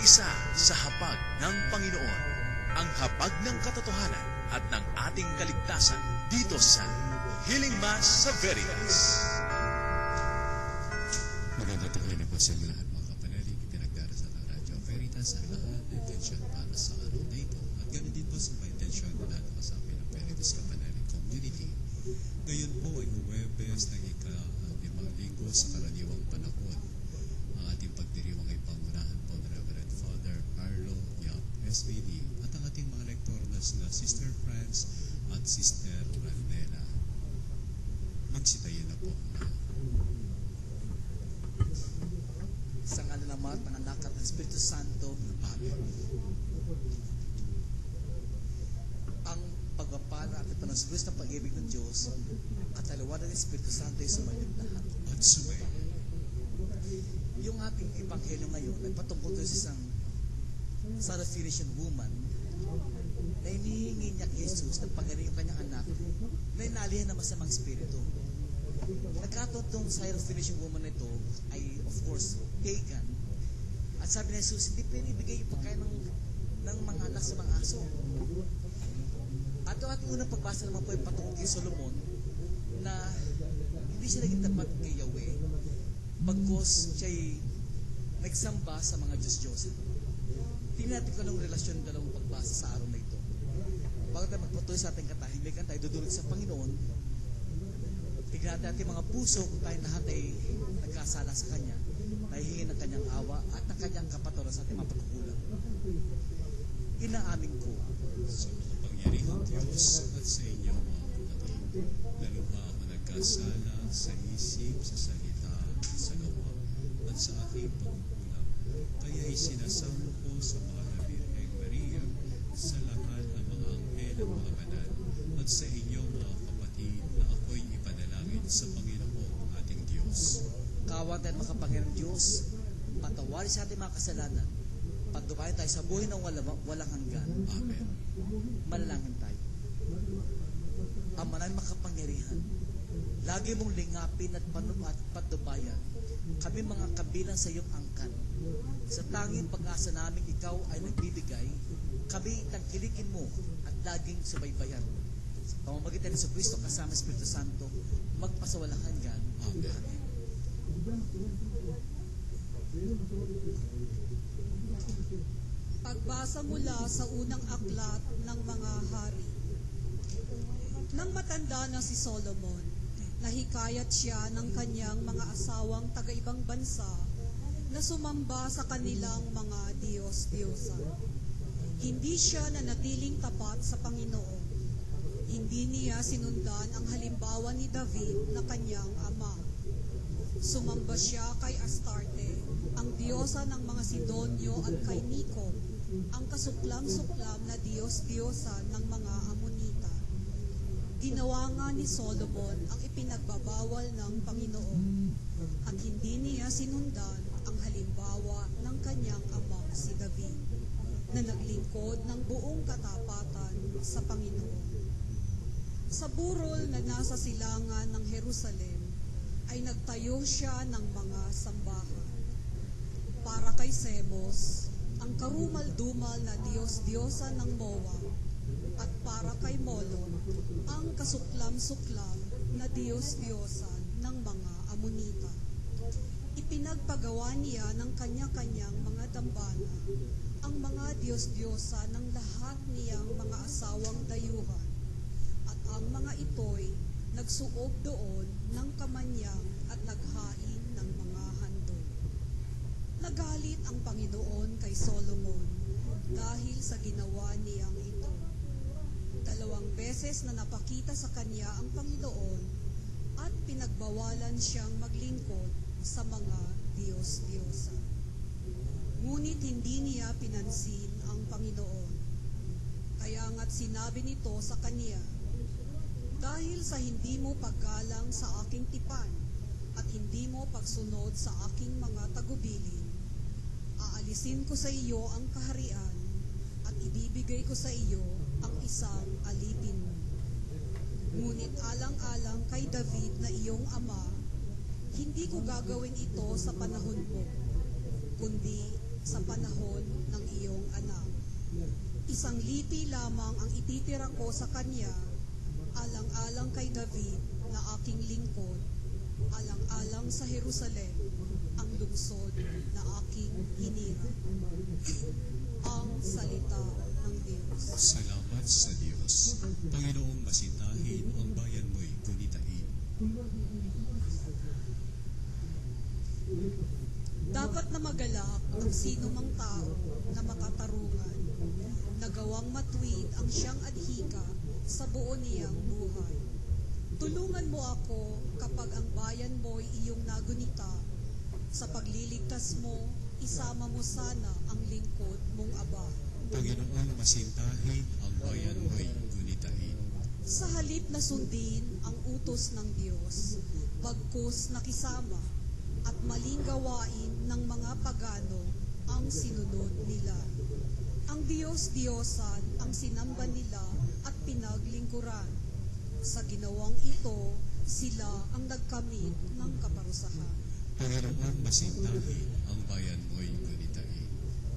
Isa sa hapag ng Panginoon, ang hapag ng katotohanan at ng ating kaligtasan dito sa Healing Mass sa Veritas. Magandang tanghali po sa inyo lahat mga kapanalig. Pinagdarasal ng Radyo Veritas ang lahat na intensyon para sa araw na ito. At ganoon din po sa mga intensyon na lahat kasama ng Veritas Kapanalig Community. Ngayon po ay Huwebes ng ika-5 linggo sa karaniwang panahon. Ang ating pagdiriwang ay pangunahan po ng Reverend Father Arlo Yap SVD at ang ating mga lektor na sina Sister Franz at Sister Randela. Magsitayin na po. Sa ngala ng Ama at ng Anak at ng Espiritu Santo. Amen. Ang pagpapala at ipanasugos ng pag-ibig ng Diyos at alawan ng Espiritu Santo ay sumayin lahat. At sumayin. Yung ating ebanghelyo ngayon ay patungkol doon sa isang Syrophoenician woman na inihingi niya kay Jesus na pagaling yung kanyang anak na inalihan ng masamang espiritu. Nagkataon itong Syrophoenician woman na ito ay of course pagan. At sabi ni Jesus, hindi pwede ibigay yung pagkain ng mga anak sa mga aso. At ang ating unang pagbasa naman po ay patungkol kay Solomon na hindi siya naging tapat kay Yahweh bagkos siya'y nagsamba sa mga Diyos-Diyosan. Tingnan natin kung anong relasyon ng dalawang pagbasa sa araw na ito. Bago tayo magpatuloy sa ating katahimikan, tayo dudulog sa Panginoon. Tingnan natin ating mga puso kung tayo lahat ay nagkasala sa Kanya, nahihingi ng Kanyang awa at ng Kanyang kapatawaran sa ating mga pagkukulang. Inaamin ko Sa makapangyarihang Diyos at sa inyo mga kapatid, lalo ako nagkasala sa isip, sa salita, sa gawa, at sa aking pagkukulang. Kaya isinasamo ko sa mahal na Birheng Maria, sa lahat ng mga anghel at mga banal, at sa inyo mga kapatid na ako'y ipanalangin sa Panginoon ating Diyos. kawan tayo makapangyarang Diyos, patawarin sa ating mga kasalanan, pagdupayan tayo sa buhay ng walang hanggan. Amen. Manalangin tayo. Ama na makapangyarihan, lagi mong lingapin at patnubayan kami mga kabilang sa iyong angkan. Sa tanging pag-asa namin ikaw ay nagbibigay, kami tangkilikin mo at laging subaybayan. Sa pamamagitan ni Kristo kasama Espiritu Santo, magpasawalang hanggan. Amen. Pagbasa mula sa unang aklat ng mga hari. Nang matanda na si Solomon, nahikayat siya ng kanyang mga asawang taga-ibang bansa na sumamba sa kanilang mga Diyos-Diyosan. Hindi siya nanatiling tapat sa Panginoon. Hindi niya sinundan ang halimbawa ni David na kanyang ama. Sumamba siya kay Astarte, ang diyosa ng mga Sidonyo, at kay Nico, ang kasuklam-suklam na Diyos-diyosa ng mga Amonita. Ginawa nga ni Solomon ang ipinagbabawal ng Panginoon, at hindi niya sinundan ang halimbawa ng kanyang amang si David, na naglingkod ng buong katapatan sa Panginoon. Sa burol na nasa silangan ng Jerusalem, ay nagtayo siya ng mga sambahan. Para kay Semos, ang karumal-dumal na Diyos-diyosa ng Moab, at para kay Molon, ang kasuklam-suklam na Diyos-diyosan ng mga Amonita. Ipinagpagawa niya ng kanya-kanyang mga dambana ang mga Diyos-diyosa ng lahat niyang mga asawang dayuhan, at ang mga ito'y nagsuob doon ng kamanyang at naghain ng mga handog. Nagalit ang Panginoon kay Solomon dahil sa ginawa niyang ito. 2 beses na napakita sa kanya ang Panginoon at pinagbawalan siyang maglingkod sa mga Diyos-diyosa. Ngunit hindi niya pinansin ang Panginoon. Kaya nga't sinabi nito sa kanya, dahil sa hindi mo paggalang sa aking tipan at hindi mo pagsunod sa aking mga tagubilin, aalisin ko sa iyo ang kaharian at ibibigay ko sa iyo ang isang alipin mo. Ngunit alang-alang kay David na iyong ama, hindi ko gagawin ito sa panahon mo, kundi sa panahon ng iyong anak. Isang lipi lamang ang ititira ko sa kanya, alang-alang kay David na aking lingkod, alang-alang sa Jerusalem, ang lungsod na aking hinirang. Ang salita ng Diyos. Salamat sa Diyos. Panginoong masintahin ang bayan mo'y gunitain. Dapat na magalak ang sino mang tao na makatarungan, nagawang matuwid ang siyang adhika sa buo niyang buhay. Tulungan mo ako kapag ang bayan mo'y iyong nagunita. Sa pagliligtas mo, isama mo sana ang lingkod mong aba. Panginoong masintahin ang bayan mo'y gunitain. Sa halip na sundin ang utos ng Diyos, bagkus nakisama at maling gawain ng mga pagano ang sinunod nila. Ang Diyos-Diyosan ang sinamba nila at pinaglingkuran. Sa ginawang ito, sila ang nagkamit ng kaparusahan. Panginoong masintahin ang bayan mo'y gunitain.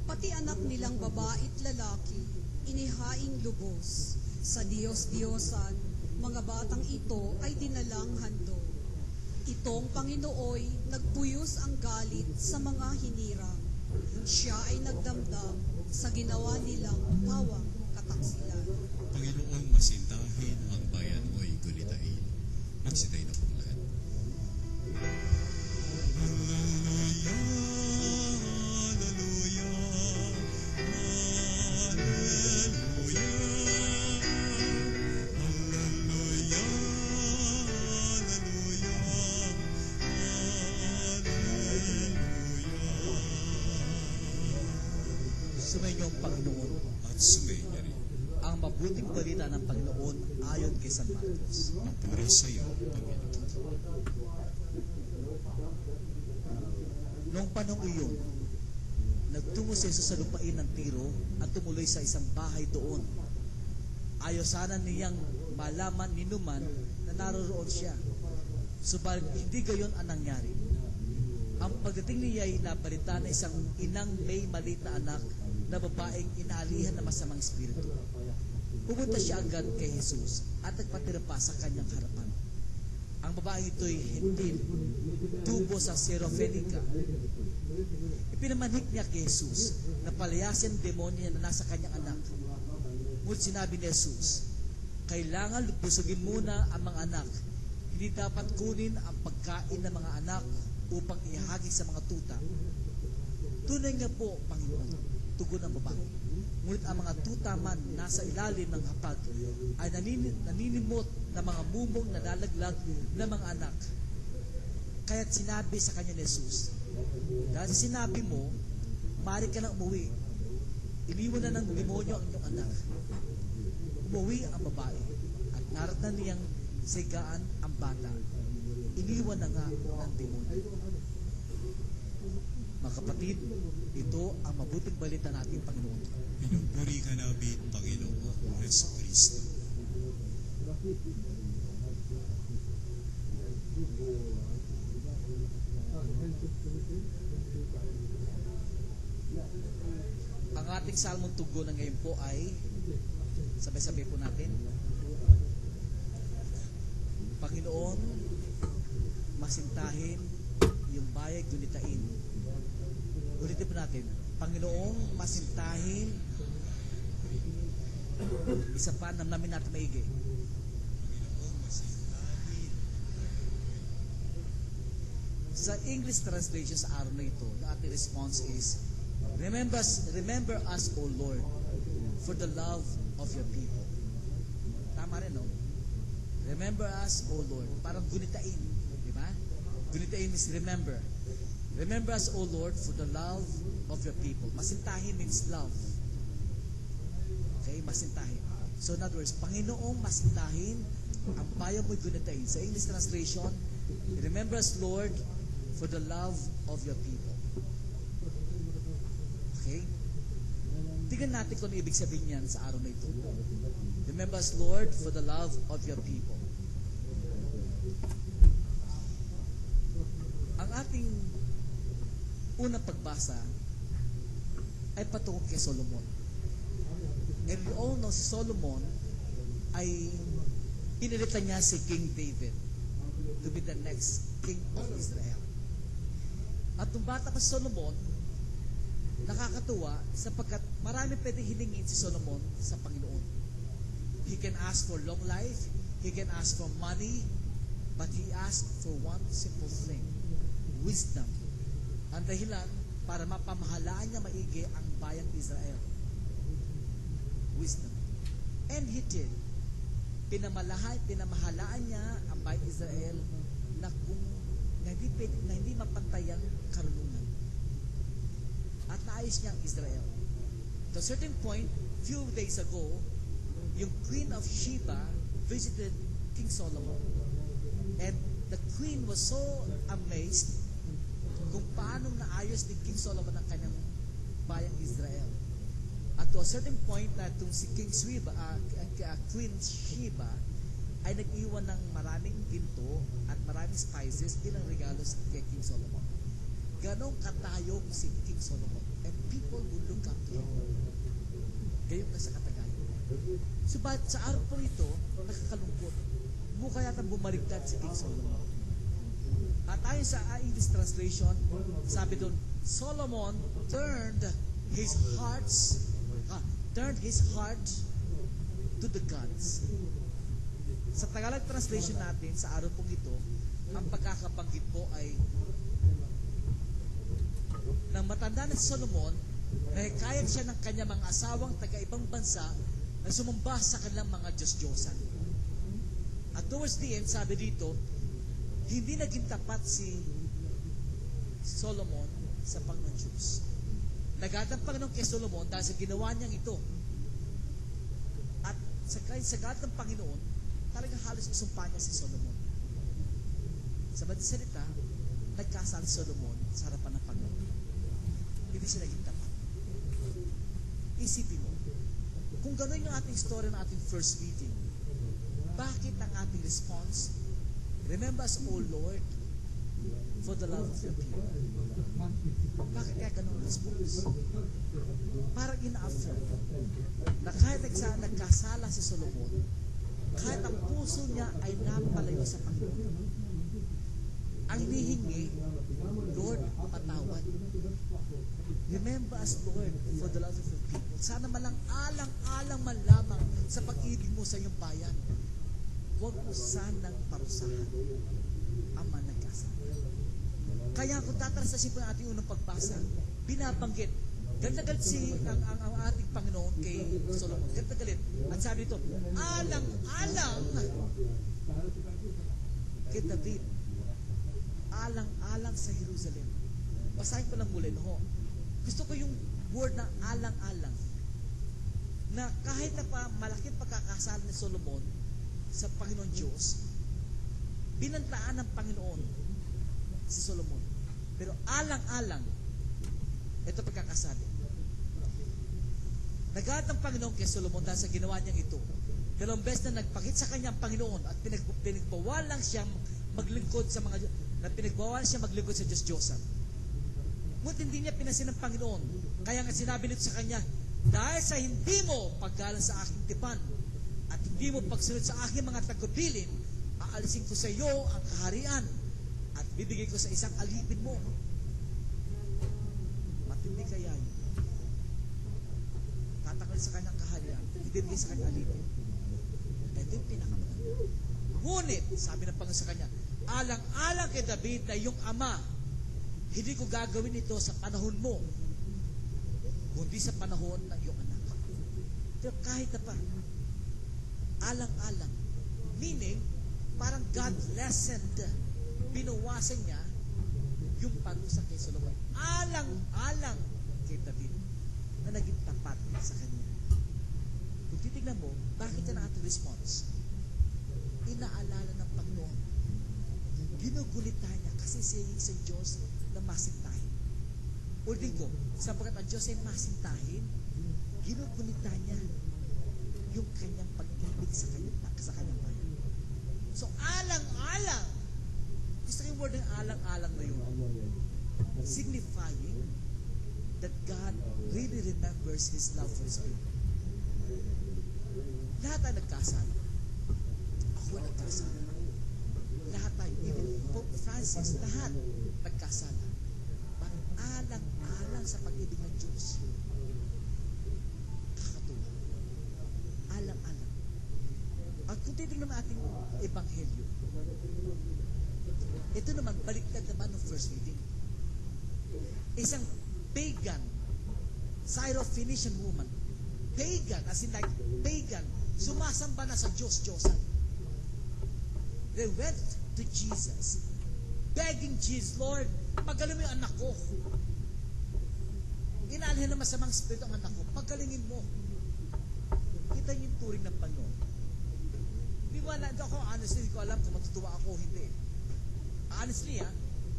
Pati anak nilang babae't lalaki, inihaing lubos. Sa Diyos-Diyosan, mga batang ito ay dinalang handog. Itong Panginooy nagpuyos ang galit sa mga hinirang. Siya ay nagdamdam sa ginawa nilang pawang kataksilan. Panginoong masintahin ang bayan mo'y gunitain. Magsitay na po lahat. Hallelujah, hallelujah, hallelujah, hallelujah, hallelujah. Sumainyo ang Panginoon. At sumainyo rin. Ang mabuting balita ng Panginoon ayon kay San Marcos. Papuri sa iyo, Panginoon. Noong panahong iyon, nagtungo si Jesus sa lupain ng Tiro at tumuloy sa isang bahay doon. Ayaw sana niyang malaman ni Numan na naroroon siya. Subalit hindi gayon ang nangyari. Ang pagdating niya ay nabalita na isang inang may maliit na anak na babaeng inaalihan ng masamang espiritu. Pumunta siya agad kay Jesus at nagpatira pa sa kanyang harapan. Ang babaeng ito'y hindi tubo sa Sirofenica. Ipinamanhik niya kay Jesus na palayasin ang demonyo na nasa kanyang anak. Ngunit sinabi ni Jesus, kailangan busugin muna ang mga anak. Hindi dapat kunin ang pagkain ng mga anak upang ihagis sa mga tuta. Tunay nga po, Panginoon, tugon ng babae. Ngunit ang mga tuta man nasa ilalim ng hapag ay naninimot na mga mumong nalalaglag na mga anak. Kaya't sinabi sa kanya ni Jesus, dahil sinabi mo, maaari ka nang umuwi. Iniwan na ng demonyo ang iyong anak. Umuwi ang babae at naratnan niyang sigaan ang bata. Iniwan na nga ng demonyo. Mga kapatid, ito ang mabuting balita natin, Panginoon. Pinupuri ka namin, Panginoong Hesus Kristo. Ang ating salmong tugon na ngayon po ay, sabay-sabay po natin, Panginoon, masintahin yung bayay gunitain. Ulitin po natin, Panginoong, masintahin, isa pa, namnamin natin maigi. Panginoong masintahin. Sa English translation sa araw na ito, the ating response is, Remember us, O Lord, for the love of your people. Tama rin, no? Remember us, O Lord. Parang gunitain. Di ba? Gunitain means remember. Remember us, O Lord, for the love of your people. Masintahin means love. Okay? Masintahin. So in other words, Panginoong masintahin, ang bayan mo'y gunitain. Sa English translation, remember us, Lord, for the love of your people. Okay? Tingnan natin kung ano ibig sabihin yan sa araw na ito. Remember us, Lord, for the love of your people. Ang ating unang pagbasa ay patungkol kay Solomon. And we all know si Solomon ay pinilitan niya si King David to be the next king of Israel. At nung bata pa si Solomon, nakakatuwa sapagkat marami pwedeng hilingin si Solomon sa Panginoon. He can ask for long life, he can ask for money, but he asked for one simple thing, wisdom. Ang dahilan para mapamahalaan niya maigi ang bayang Israel. Wisdom. And he did. Pinamahalaan niya ang bayang Israel na hindi mapantayang karunungan. At naayos niya ang Israel. To a certain point, few days ago, yung Queen of Sheba visited King Solomon. And the queen was so amazed kung paano naayos ni King Solomon ang kanyang bayang Israel. At to a certain point na itong si Queen Sheba ay nag-iwan ng maraming ginto at maraming spices bilang regalo kay King Solomon. Ganong katayog si King Solomon. And people will look up to him. Gayong ka sa katagayan. Subalit sa araw po ito, nakakalungkot. Mukha yata bumaligtad si King Solomon. At ayon sa English translation, sabi doon, Solomon turned his heart to the gods. Sa Tagalog translation natin, sa araw pong ito, ang pagkakabanggit po ay nang matanda na si Solomon, nahikayat siya ng kanyang mga asawang taga-ibang bansa na sumamba sa kanilang mga Diyos-Diyosan. At towards the end, sabi dito, hindi naging tapat si Solomon sa Panginoon Diyos. Nagatang Panginoon kay Solomon dahil sa ginawa niyang ito. At sa galit ng Panginoon, talagang halos isumpa niya si Solomon. Sa madaling salita, nagkasala si Solomon sa harapan ng Panginoon. Hindi siya naging tapat. Isipin mo, kung gano'n yung ating story ng ating first reading, bakit ang ating response? Remember us, O Lord, for the love of your people. Bakit kaya gano'n response? Parang ina-affirm na kahit nagkasala si Solomon, kahit ang puso niya ay napalayo sa Panginoon, ang hinihingi, Lord, patawad. Remember us, Lord, for the love of your people. Sana malang alang-alang man lamang sa pag-ibig mo sa iyong bayan. Huwag mo sanang parusahan ang mga nagkasala. Kaya kung tatarasasin po ang ating unang pagbasa, binabanggit, galit ang ating Panginoon kay Solomon. Galit. At sabi ito, alang-alang kay David. Alang-alang sa Jerusalem. Basahin ko lang muli, no? Gusto ko yung word na alang-alang. Na kahit na pa malaking pagkakasala ni Solomon sa Panginoon Diyos, binantaan ng Panginoon si Solomon. Pero alang-alang, ito pagkakasala. Nagalit ng Panginoon kay Solomon dahil sa ginawa niyang ito. Dalawang beses na nagpakit sa kanyang Panginoon at pinagbawalan siyang maglingkod sa Diyos-Diyosan. Ngunit hindi niya pinasin ng Panginoon. Kaya nga sinabi nito sa kanya, dahil sa hindi mo paggalang sa aking tipan at hindi mo pagsunod sa aking mga tagubilin, aalisin ko sa iyo ang kaharian at bibigay ko sa isang alipin mo. Matindi kaya yun. Tatakal sa kanyang kaharian, ibibigay sa kanyang alipin. Ito yung pinakamaganda. Ngunit, sabi ng Panginoon sa kanya, alang-alang kay David na iyong ama, hindi ko gagawin ito sa panahon mo, kundi sa panahon ng iyong anak. Pero kahit na pa, alang-alang, meaning, parang God lessened, binawasan niya yung parusa kay Solomon. Alang-alang kay David na naging tapat sa kanya. Kung titignan mo, bakit yan ang ating response? Inaalala ng Panginoon. Ginugulitan niya kasi siya isang Diyos na masintahin. Ulitin ko, sapagkat ang Diyos ay masintahin, ginugulitan niya yung kanyang pag-ibig sa kanyang bayan. So, alang-alang, gusto ko yung word ng alang-alang na yun, signifying that God really remembers His love for His people. Lahat tayo nagkasala. Ako nagkasala. Lahat tayo, even Pope Francis, lahat nagkasala. But alang-alang sa pag-ibig ng Diyos, kakatuwa. Alang-alang. At kung titignan naman ating ebanghelyo, ito naman, baliktad naman ng first reading. Isang pagan, Syrophoenician woman, pagan, as in like pagan, sumasamba na sa Diyos-Diyosan. They went to Jesus, begging Jesus, Lord, pagaling mo yung anak ko. Inaalhin na masamang spirito ang anak ko, pagalingin mo. Kita niyo yung turing ng Panginoon. Honestly, hindi ko alam kung matutuwa ako o hindi. Honestly,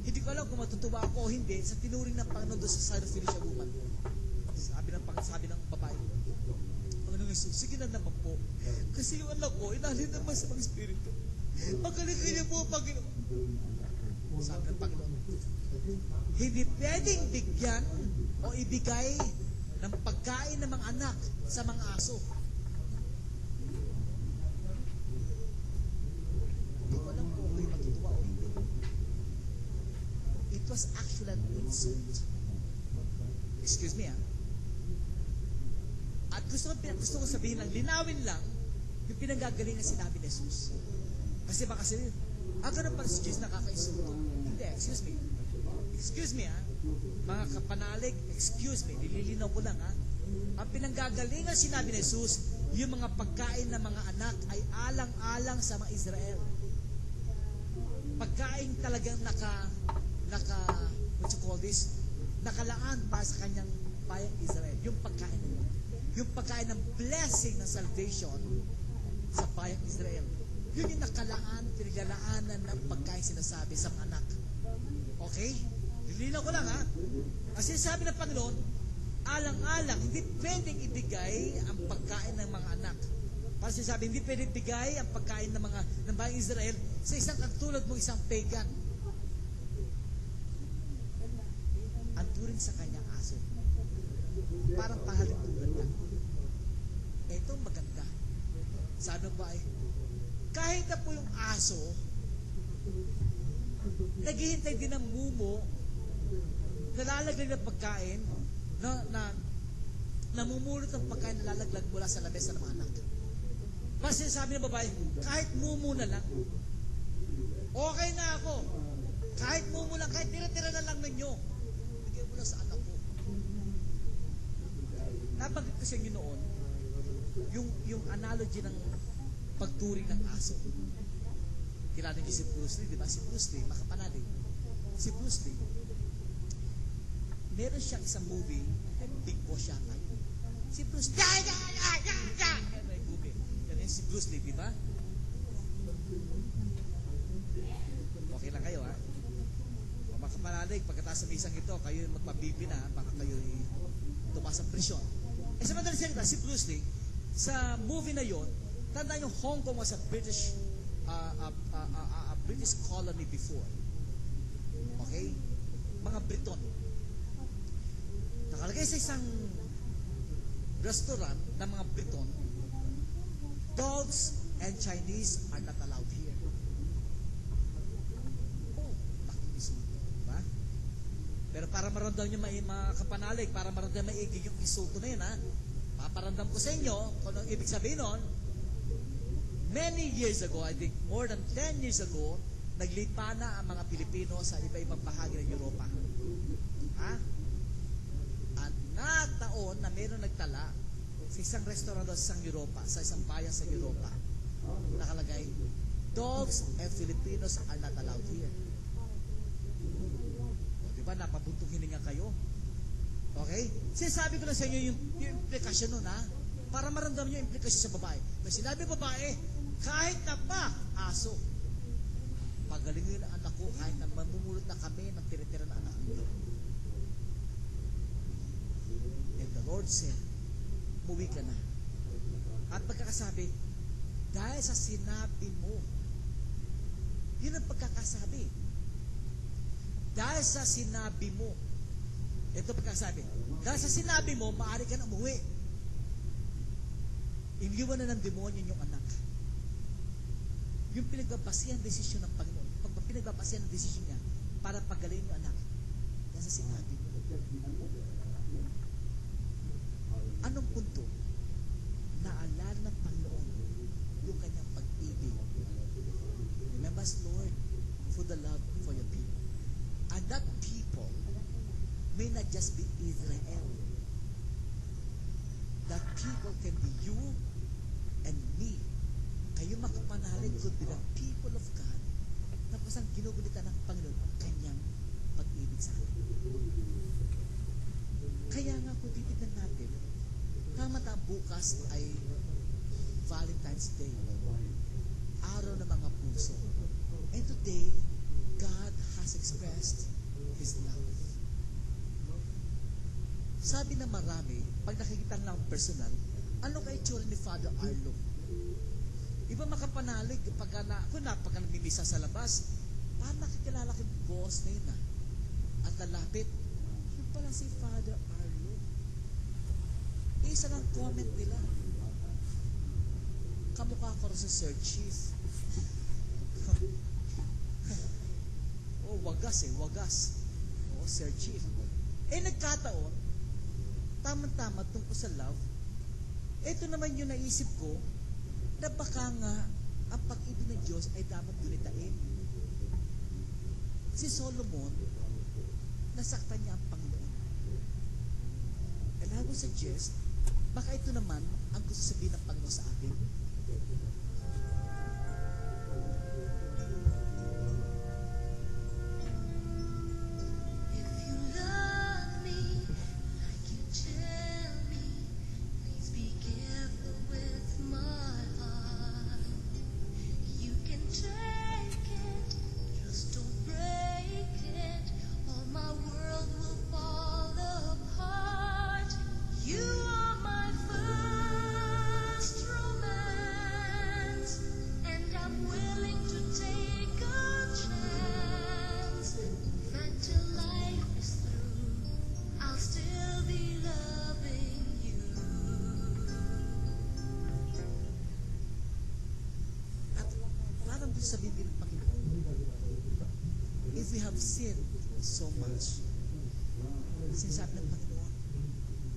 hindi ko alam kung matutuwa ako o hindi sa tinuring ng Panginoon doon sa Syrophoenician woman. Sabi ng babae, Panginoong Jesus, sige na naman po. Kasi yung anak ko, inalhin naman sa mga espiritu. Pagkalingin niyo po, Panginoon. Sabi ng Panginoon, hindi pwedeng bigyan o ibigay ng pagkain ng mga anak sa mga aso. Hindi ko alam kung kayo matutuwa o hindi. It was actually an insult. Excuse me, At gusto ko sabihin lang, linawin lang yung pinanggagalingan sinabi ni Jesus. Kasi baka sabihin, ganun pala si Jesus nakaka-insulto. Hindi, excuse me. Excuse me, mga kapanalig, excuse me, nililinaw ko lang, Ang pinanggagalingan sinabi ni Jesus, yung mga pagkain ng mga anak ay alang-alang sa mga Israel. Pagkain talagang what you call this? Nakalaan para sa kanyang bayang Israel. Yung pagkain na yun. Yung pagkain ng blessing ng salvation sa bayang Israel. Yun yung nakalaan, pinaglalaanan ng pagkain sinasabi sa mga anak. Okay? Lilinaw ko lang, Kasi sabi ng Panginoon, alang-alang, hindi pwedeng ibigay ang pagkain ng mga anak. Para sinasabi, hindi pwedeng ibigay ang pagkain ng bayang Israel sa isang katulad mong isang pagan. Ang turing sa kanyang aso. Parang pahalintulad lang. Ito maganda. Sabi ba kahit na po yung aso, naghihintay din ng mumo, nalalaglag ng pagkain, na namumulot ng pagkain na lalaglag mula sa lamesa ng mga anak. Kasi sabi ng babae, kahit mumo na lang, okay na ako. Kahit mumo lang, kahit tira-tira na lang ninyo, bigay mo lang sa anak ko. Nabanggit ko sa inyo noon, yung analogy ng pagturing ng aso. Kilala niyo si Bruce Lee, di ba? Si Bruce Lee, makapanalig. Si Bruce Lee, meron siyang isang movie, Big Boss siya ngayon. Si Bruce Lee, yan may movie. Yan si Bruce Lee, di ba? Okay lang kayo, O makapanalig, pagkatapos ng isang ito, kayo magpabibi na, baka kayo tumaas ang presyon. Sa madaling salita, si Bruce Lee, sa movie na yon, tandaan yung Hong Kong was a British colony before. Okay? Mga Briton. Nakalagay sa isang restaurant ng mga Briton, dogs and Chinese are not allowed here. Oh, nakikisulto. Diba? Pero para maramdaman nyo mga kapanalig, para maramdaman maigig yung insulto na yun, paparamdam ko sa inyo kung anong ibig sabihin nun. Many years ago, I think more than 10 years ago, naglipa na ang mga Pilipino sa iba-ibang bahagi ng Europa. At nataon na mayroon nagtala sa isang restaurant sa isang Europa, sa isang bayan sa Europa. Nakalagay, dogs and Filipinos are not allowed here. O, diba, napabuntong hininga kayo? Okay? Sinasabi ko lang sa inyo yung implikasyon nun, para maramdaman nyo yung implikasyon sa babae. Kasi sinabi babae, kahit na pa aso, pagalingin ang anak ko, kahit na mamumulot na kami ng tira-tira na anak ko. And the Lord said, umuwi ka na. At pagkakasabi, dahil sa sinabi mo, yun ang pagkakasabi. Dahil sa sinabi mo, Ito pagkasabi, dahil sa sinabi mo, maaari ka na umuwi. Iniwan na ng demonyo yung anak. Yung pinagbabasihan desisyon ng Panginoon, pinagbabasihan ng desisyon niya para pagaling yung anak. Dahil sa sinabi mo. Anong punto? Naalala ng Panginoon yung kanyang pag-ibig. Remember us, Lord, for the love for your people. And that people may not just be Israel. That people can be you and me. Kayo makapanalig kung bilang people of God na kusang ginugulitan ng Panginoon ang kanyang pag-ibig sa atin. Kaya nga kung titignan natin, tama bukas ay Valentine's Day, araw ng mga puso. And today, God has expressed His love. Sabi na marami, pag nakikita lang personal, ano kay itsura ni Father Arlo? Iba makapanalig, pagka nagmimisa sa labas, paano nakikilala kay boss na yun at lalapit? Yun pala si Father Arlo. Isa lang comment nila. Kamukha ko rin sa Sir Chief. Wagas. Sir Chief. Nagkataon, tama-tama tungkol sa love, ito naman yung naisip ko, na baka nga, ang pag-ibig ng Diyos ay dapat gunitain. Si Solomon, nasaktan niya ang Panginoon. And I would suggest, baka ito naman ang gusto sabihin ng Panginoon sa atin. Sabihin din ng Panginoon, if we have sinned so much, sinasabi ng Panginoon,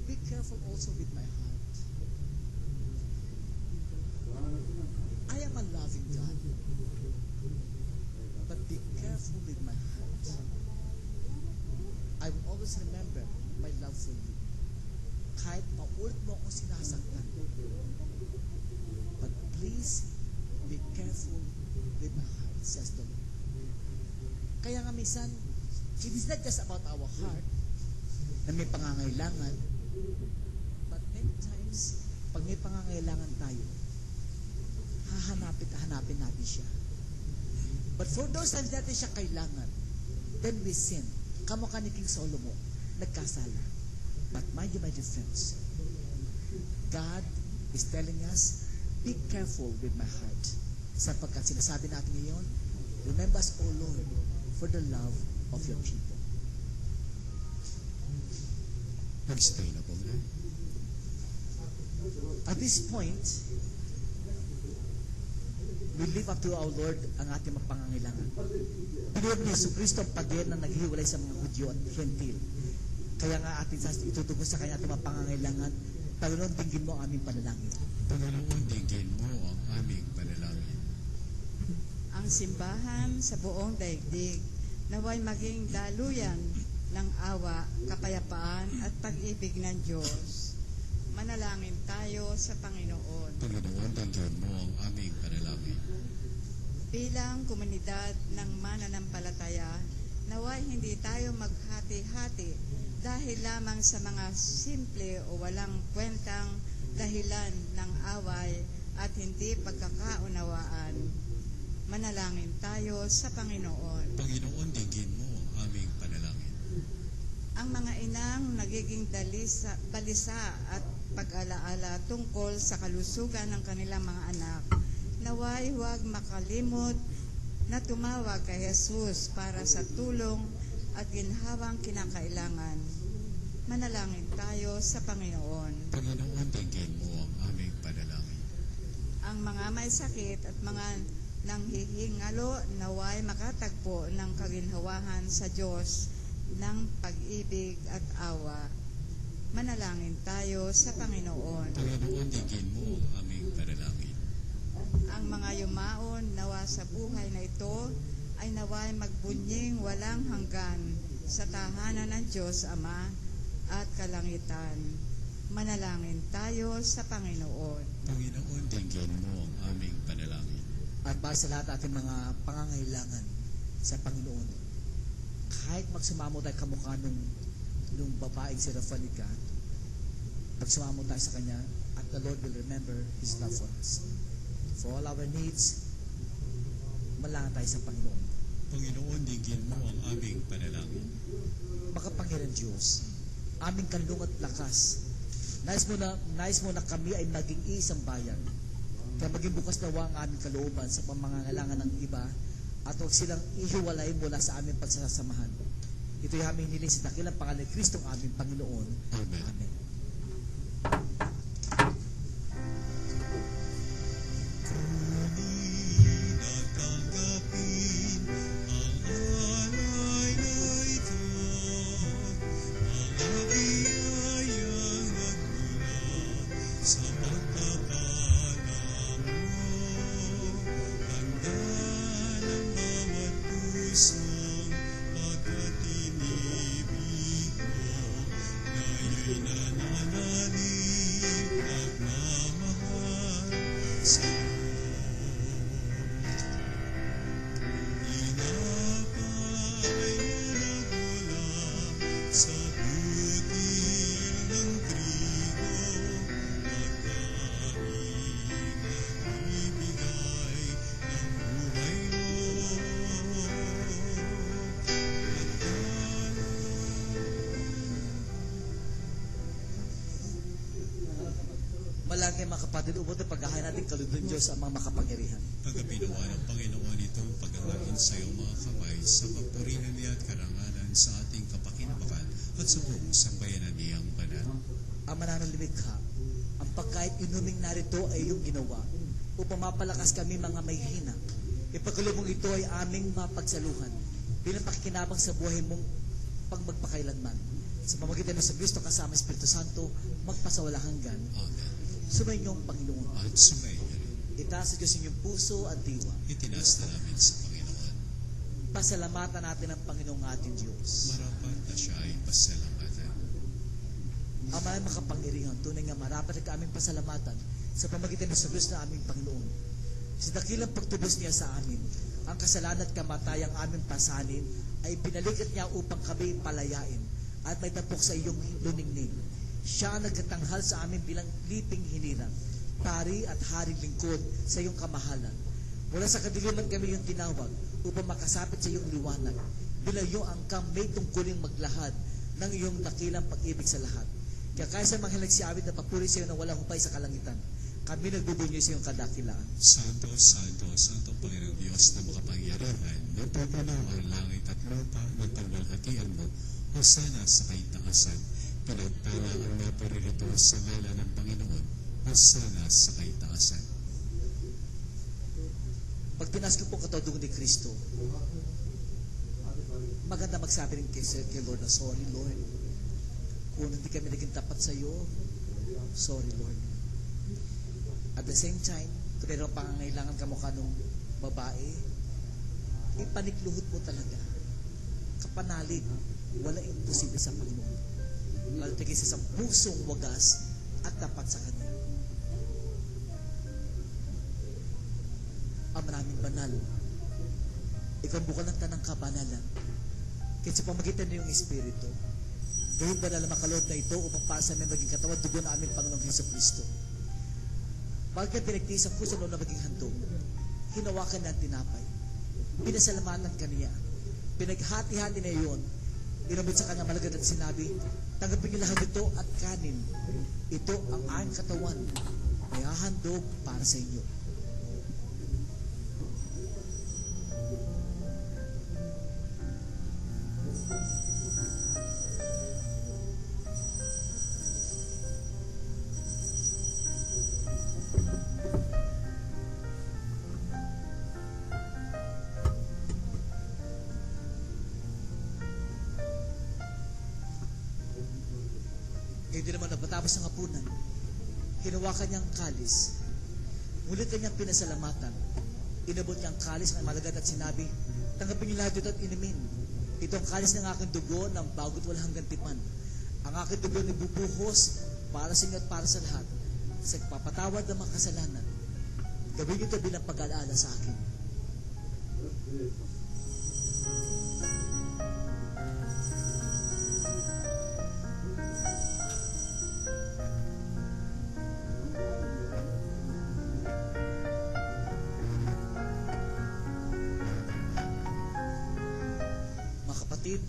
be careful also with my heart. I am a loving God, but be careful with my heart. I will always remember my love for you. Kahit paulit mo akong sinasaktan, but please be careful with my heart, says the Lord. Kaya nga minsan, it is not just about our heart na may pangangailangan, but many times, pag may pangangailangan tayo, hahanapin natin siya. But for those times natin siya kailangan, then we sin. Kamukha ni King Solomon, nagkasala. But mind you, my dear friends, God is telling us, be careful with my heart. Sapagkat sinasabi natin ngayon, remember us, O Lord, for the love of your people. Mag-stay na po na. At this point, we live up to our Lord ang ating mga pangangailangan. Pinunod ni Yesu Cristo ang pader na naghiwalay sa mga Hudyo at Gentil. Kaya nga atin itutugon sa kanya ating mga pangangailangan. Panginoon, dinggin mo ang aming panalangin. Panginoon, dinggin mo ang aming panalangin. Ang simbahan sa buong daigdig naway maging daluyan ng awa, kapayapaan at pag-ibig ng Diyos. Manalangin tayo sa Panginoon. Panginoon, dinggin mo ang aming panalangin. Bilang komunidad ng mananampalataya, naway hindi tayo maghati-hati dahil lamang sa mga simple o walang kwentang dahilan ng away at hindi pagkakaunawaan. Manalangin tayo sa Panginoon. Panginoon, dinggin mo ang aming panalangin. Ang mga inang nagiging balisa at pag-alaala tungkol sa kalusugan ng kanilang mga anak, naway huwag makalimot na tumawag kay Jesus para sa tulong at ginhawang kinakailangan. Manalangin tayo sa Panginoon. Panginoon, dinggin mo ang aming panalangin. Ang mga may sakit at mga nanghihingalo naway makatagpo ng kaginhawahan sa Diyos ng pag-ibig at awa. Manalangin tayo sa Panginoon. Panginoon, dinggin mo ang aming panalangin. Ang mga yumaon nawa sa buhay na ito ay naway magbunying walang hanggan sa tahanan ng Diyos Ama at kalangitan. Manalangin tayo sa Panginoon. Panginoon, dinggin mo ang aming panalangin. At para sa lahat ating mga pangangailangan sa Panginoon, kahit magsumamo tayo kamukha nung babaeng si Rafanica, pagsumamo tayo sa Kanya, at the Lord will remember His love for us. For all our needs, malangin tayo sa Panginoon. Panginoon, dinggin mo ang aming panalangin. Makapangyarihan Diyos, aming kanlung at lakas, nais mo na kami ay maging isang bayan. Kaya maging bukas nawa ang aming kalooban sa pamangangailangan ng iba at huwag silang ihiwalay mula sa aming pagsasamahan. Ito'y aming hiniling sa dakilang pangalan ni Kristo ang aming Panginoon. Amen. Amen. Malagay mga kapatid, ubod na paghahain natin kalugdan Diyos ang mga makapangyarihan. Pagkapinawa ng Panginoon itong paghahain sa iyong mga kamay sa kapurihan niya at karangalan sa ating kapakinabangan at sa buong sambayanan niyang banal. Ang mananang lumikha, ang pagkait inuming narito ay iyong ginawa upang mapalakas kami mga may hina. Ipagkalubong ito ay aming mapagsaluhan bilang pakikinabang sa buhay mong pagmagpakailanman. Sa pamagitan ng Kristo kasama Espiritu Santo, magpasawala hanggan. Amen. Sumayin niyo ang Panginoon. At sumayin niyo rin. Itaas sa Diyos inyong puso at diwa. Itinaas na namin sa Panginoon. Pasalamatan natin ang Panginoong ating Diyos. Marapat na siya ay pasalamatan. Ama ay makapangyarihan, tunay nga marapat ang aming pasalamatan sa pamagitan ng Diyos na aming Panginoon. Sa dakilang pagtubos niya sa amin, ang kasalanan at kamatayang aming pasanin ay pinalikat niya upang kami palayain at may tapok sa iyong luningning. Siya ang nagkatanghal sa amin bilang liping hinirang, pari at haring lingkod sa iyong kamahalan. Mula sa kadiliman kami yung tinawag upang makasapit sa iyong liwanag. Bilang iyong angkang may tungkuling maglahad ng iyong dakilang pag-ibig sa lahat. Kaya kaya sa mga nagsiawit na papuri sa iyo na walang hupay sa kalangitan, kami nagbubunyo sa iyong kadakilaan. Santo, Santo, Santo Panginoong Diyos na makapangyarihan, napupuno ang langit at lupa ng paglalhatian mo, o sana sa kaitaasan. Pinagpala ang naparirito sa ngalan ng Panginoon, o sana sa kaitaasan. Pag tinas ko po katulad ni Kristo, maganda magsabi rin kay Lord na, sorry Lord. Kung hindi kami naging tapat sa iyo, sorry Lord. At the same time, kung mayroong pangangailangan ka mukha ng babae, ipanikluhod mo talaga. Kapanalig, wala imposible sa Panginoon. Lalo tigil sa pusong wagas at tapat sa Kanya. Ang maraming banal. Ikaw bukal ng tanang kabanalan. Kaya sa pamagitan ng iyong Espiritu, gawin banal na makaloob na ito upang para sa amin maging katawan dugo na aming Panginoong Hesus Kristo. Pagkat pinagtiis ang puso na maging handog, hinawakan na ang tinapay. Pinasalamatan ka niya. Pinaghati-hati na iyon. Inabot sa kanya malagad at sinabi, tanggapin niyo lahat ito at kanin. Ito ang aking katawan na hahandog para sa inyo. Ngayon din naman napatapos ng hapunan, hinawakan niya ang kalis. Ngunit kanyang pinasalamatan. Inabot niya ang kalis ng malagad at sinabi, tanggapin niyo lahat ito at inumin. Ito ang kalis ng aking dugo ng bago't walang hanggang tipan. Ang aking dugo ay bubuhos para sa inyo at para sa lahat sa papatawad ng mga kasalanan. Gawin niyo ito bilang pag-alaala sa akin. Mga kapatid,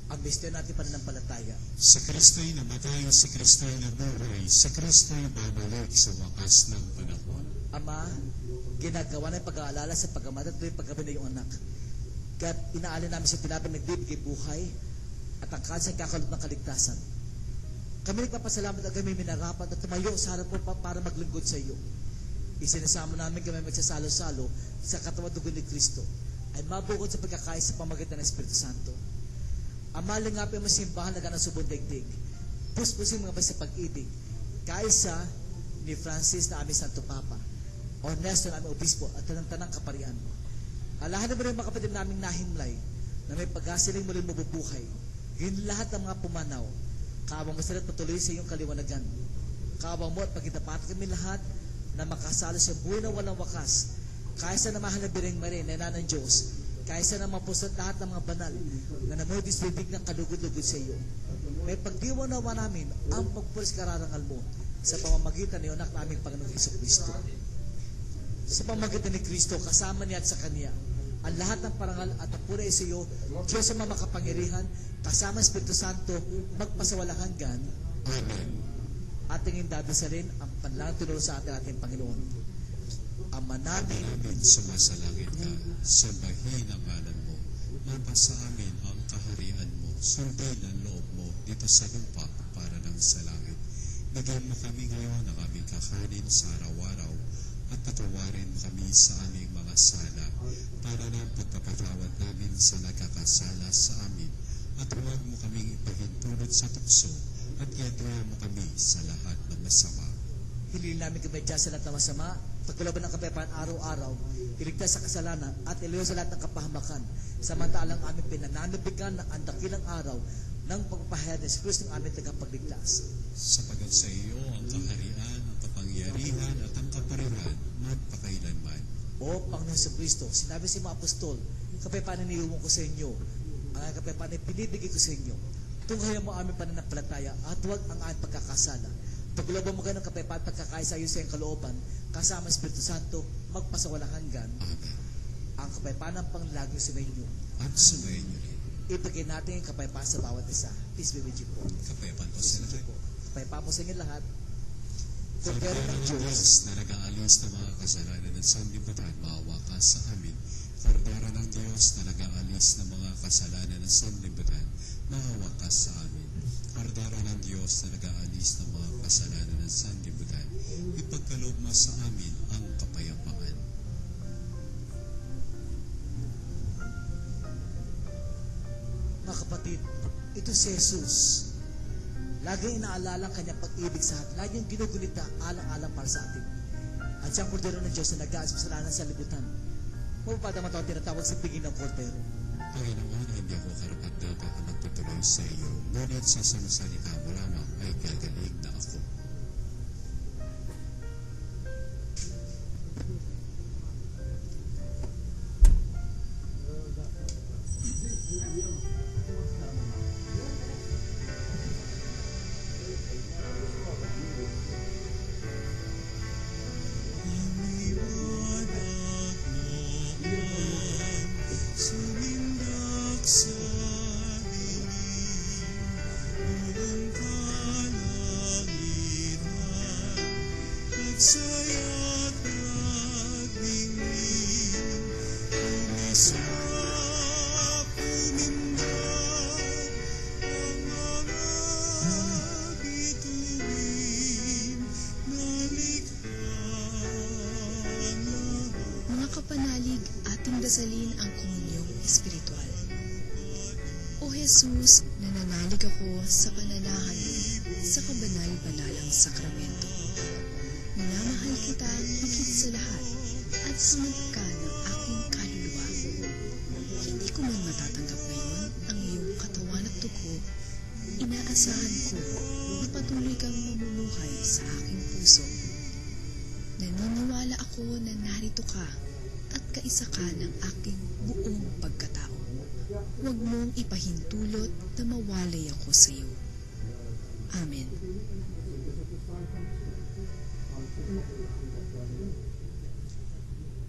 ang misteryo natin pananampalataya. Sa Kristo'y namatay, sa Kristo'y nabuhay, sa Kristo'y babalik sa wakas ng panahon. Ama, ginagawa na yung pag-aalala sa pagkamatay at yung pagkabi na yung anak. Kaya't inaalala namin sa tinapin nagbibigay buhay at ang kansa ay kakalot ng kaligtasan. Kami nagpapasalamat at kami minarapat at tumayo sa harap mo para maglingkod sa iyo. Isinasama namin kami magsasalo-salo sa katawan dugo ni Kristo ay mabukod sa pagkakais sa pamagitan ng Espiritu Santo. Ama, lingapin mo simbahan na ganang subong daigdig. Puspusin mga basta pag-ibig. Kaisa ni Francis na aming Santo Papa, Ernesto na aming Obispo at tanang-tanang kaparian mo. Alahan mo rin mga kapatid naming nahimlay na may pag-asiling muling mabubuhay. Yun lahat ng mga pumanaw. Kaawang mo sila at patuloy sa iyong kaliwanagan. Kaawang mo at pagkitapat kami lahat na makasalo sa buhay na walang wakas. Kaysa na mahal na Birheng Maria, Ina ng Diyos, kaysa na mapusat lahat ng mga banal na namudis bibig ng kalugod-lugod sa iyo. May pagdiwa nawa namin ang pagpulis kararangal mo sa pamamagitan ni anak naming Panginoong Hesukristo. Sa pamamagitan ni Kristo, kasama niya at sa Kanya, ang lahat ng parangal at ang pura sa iyo, Diyos sa mga makapangyarihan, kasama Espiritu Santo, magpasawalang hanggan. Amen. Ating indadasalin ang panlang tinuro sa ating Panginoon. Ama namin, Amin, sumasalangit ka, sambahin ang ngalan mo, mapasa amin ang kaharian mo, sundin ang loob mo dito sa lupa para ng sa langit. Bigyan mo kami ngayon ng aming kakanin sa araw-araw at patawarin mo kami sa aming mga sala para ng pagpapatawad namin sa nagkakasala sa amin at huwag mo kaming ipahintulot sa tukso at iadwa mo kami sa lahat ng masama. hililin namin kami dyan sa lahat ng masama, pagkulaban ng kapayapaan araw-araw, iligtas sa kasalanan at ilayo sa lahat ng kapahamakan, samantalang aming pinananabigan na ang dakilang araw ng pagpapahayag ng Kristo ng aming tagapagligtas. Sapagat sa iyo ang kaharian, ang kapangyarihan at ang kapurihan magpakailanman. O Panginoon sa Kristo, sinabi sa mga apostol, kapayapaan na niyuwang ko sa inyo, ang kapayapaan na pinibigay ko sa inyo. Tunghayan mo aming pananampalataya at huwag ang aming pagkakasala. Pagkulaban mo kayo ng kapayapaan at pagkakaisa sa iyong kalooban, kasama Espiritu Santo, magpasawalang hanggan. Amen. Ang kapayapaan ng panglagyo sa inyo. At sumayin niyo rin. Ibigay natin ang kapayapaan sa bawat isa. Peace be with you po. Kapayapaan po Peace sa be with you lahat. po. Kapayapaan po sa inyo lahat. Kordero Kordero ng ng Diyos. Diyos na nag-aalis ng mga kasalanan ng sanlibutan, maawa ka sa amin. Kordero ng Diyos na nag-aalis ng mga kasalanan ng sanlibutan, maawa ka sa amin. Kordero ng Diyos na nag-aalis ng mga kasalanan ng sanlibutan, ipagkaloob mo sa amin ang kapayapaan. Mga kapatid, ito si Jesus. Laging inaalala ang kanyang pag-ibig sa atin. Laging ginugunita alang-alang para sa atin. At siyang kordero ng Diyos na nag-aalis sa kasalanan sa libutan. Mapapadama ito ang tinatawag sa piging ng kordero. Panginoon, hindi ako karapat-dapat na magtutuloy sa iyo, ngunit sa salita mo lamang ay gagaling na ako. Sumindak sa dilim, unang kalangitan, nagsaya't nagdingin, umisap, umindak, ang mga bituin, nalikha lahat. Mga kapanalig, ating dasalin ang komunyong espiritual. O Jesus, nananalig ako sa pananahan mo. sa kabanal-banalang sakramento. Minamahal kita higit sa lahat at hangad ka ng aking kaluluwa. Hindi ko man matatanggap ngayon ang iyong katawan at dugo, inaasahan ko na patuloy kang mamumuhay sa aking puso. Naniniwala ako na narito ka at kaisa ka ng aking buong pagkatao. Huwag mong ipahintulot na mawalay ako sa iyo. Amen.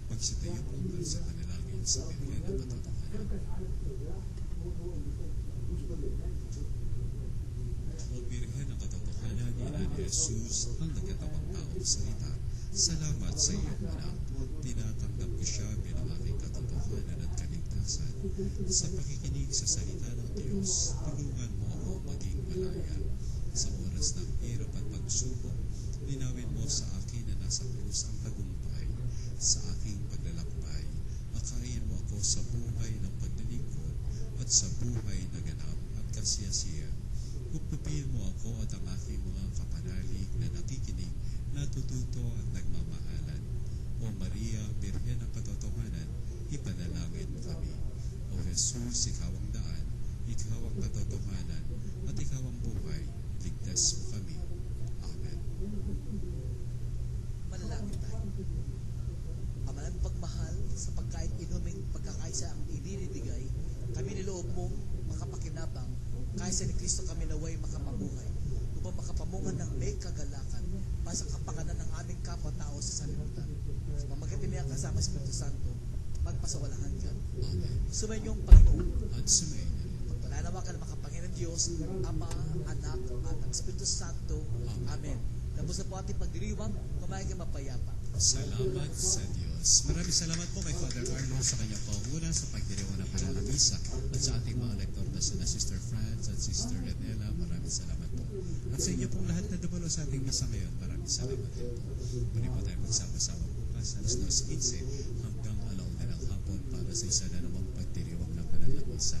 Magsitayo po para sa panalangin sa Birhen na katotohanan. O Birhen ng katotohanan ni Ina ni Jesus, ang nagkatawang taong salita, salamat sa iyong anak. Tinatanggap ko siya bilang aking katotohanan at kaligtasan. Sa pakikinig sa salita ng Diyos, tulungan mo ako maging malaya. Sa oras ng hirap at pagsubok, linawin mo sa akin na nasa krus ang tagumpay. Sa aking paglalakbay, akayin mo ako sa buhay ng paglilingkod at sa buhay na ganap at kasiyasiya. Kupupin mo ako at ang aking mga kapanalig na nakikinig, natututo at nagmamahalan. O Maria, Birhen ng katotohanan, ipanalangin mo kami. O Jesus, ikaw ang daan, ikaw ang katotohanan, at ikaw ang buhay, ligtas mo kami. Amen. Manalangin tayo. Amalang pagmahal sa pagkain inuming pagkakaisa ang ininibigay, kami niloob mong makapakinabang, kaysa ni Kristo kami naway makapamuhay, upang makapamungan ng may kagalakan para sa kapakanan ng aming kapwa-tao sa sanlibutan. Sa pamamagitan niya kasama sa Espiritu Santo, magpasawalahan ka. Amen. Sumayin niyong Panginoon. At sumayin na rin. Pagpalanawa ka ng makapangyarihan Diyos, Ama, Anak, at ang Espiritu Santo. Amen. Tapos na po ating pagdiriwang, kumain ka mapayapa. Salamat sa Diyos. Maraming salamat po kay Father Arnold sa kanyang panguna sa pagdiriwang ng panalamisa at sa ating mga lektor na sina Sister Franz at Sister Renela. Maraming salamat po. At sa inyo pong lahat na dumalo sa ating misa ngayon, maraming salamat din po. Muli po tayo magsama-sama bukas alas 9:15 hanggang 1:00 ng hapon para sa isa na namang pagdiriwang ng panalamisa.